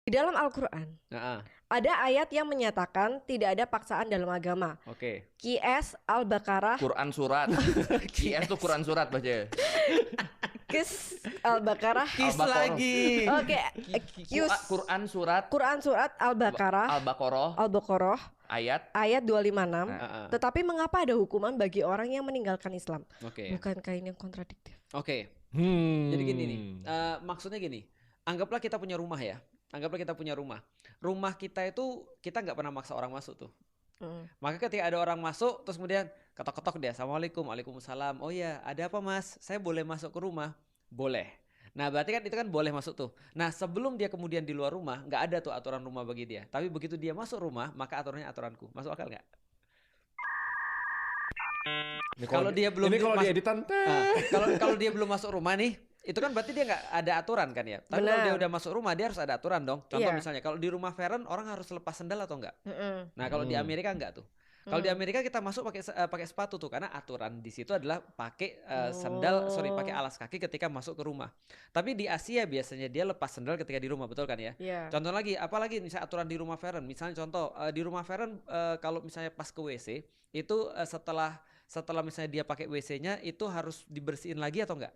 Di dalam Al-Quran Nah, ada ayat yang menyatakan tidak ada paksaan dalam agama. oke. QS Al-Baqarah. Quran surat. QS tuh Quran surat baca. Kis Al-Baqarah. Kis Al-Baqarah. lagi. Oke, Qs Quran surat Quran surat Al-Baqarah. Al-Baqarah Al-Baqarah ayat. ayat 256. Nah. Tetapi mengapa ada hukuman bagi orang yang meninggalkan Islam? Oke. Bukankah ini yang kontradiktif? Oke. Jadi gini nih, maksudnya gini. Anggaplah kita punya rumah ya. Anggaplah kita punya rumah. Rumah kita itu kita nggak pernah maksa orang masuk tuh. Maka ketika ada orang masuk terus kemudian ketok-ketok dia, Assalamualaikum, Waalaikumsalam. Oh ya, ada apa mas? Saya boleh masuk ke rumah? Boleh. Nah berarti kan itu kan boleh masuk tuh. Nah sebelum dia kemudian di luar rumah nggak ada tuh aturan rumah bagi dia. Tapi begitu dia masuk rumah maka aturannya aturanku. Masuk akal nggak? Kalau dia belum kalau dia editan kalau dia belum masuk rumah nih, itu kan berarti dia nggak ada aturan kan ya. Tapi kalau dia udah masuk rumah dia harus ada aturan dong. Contoh misalnya kalau di rumah Feren orang harus lepas sendal atau enggak? Nah kalau di Amerika enggak tuh. Kalau di Amerika kita masuk pakai sepatu tuh karena aturan di situ adalah pakai pakai alas kaki ketika masuk ke rumah. Tapi di Asia biasanya dia lepas sendal ketika di rumah, betul kan ya? Contoh lagi, apalagi misalnya aturan di rumah Feren. Misalnya contoh di rumah Feren kalau misalnya pas ke WC itu setelah misalnya dia pakai WC-nya itu harus dibersihin lagi atau enggak?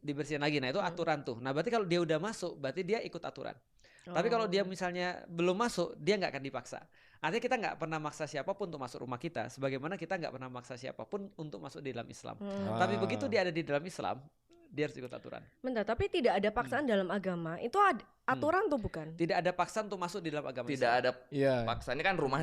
Dibersihin lagi. Nah itu aturan tuh. Nah berarti kalau dia udah masuk berarti dia ikut aturan. Tapi kalau dia misalnya belum masuk dia nggak akan dipaksa. Artinya kita nggak pernah maksa siapapun untuk masuk rumah kita. Sebagaimana kita nggak pernah maksa siapapun untuk masuk di dalam Islam. Tapi begitu dia ada di dalam Islam dia harus ikut aturan. Bentar, tapi tidak ada paksaan dalam agama. Itu aturan tuh bukan? Tidak ada paksaan untuk masuk di dalam agama Tidak Islam. ada paksanya kan rumah nih.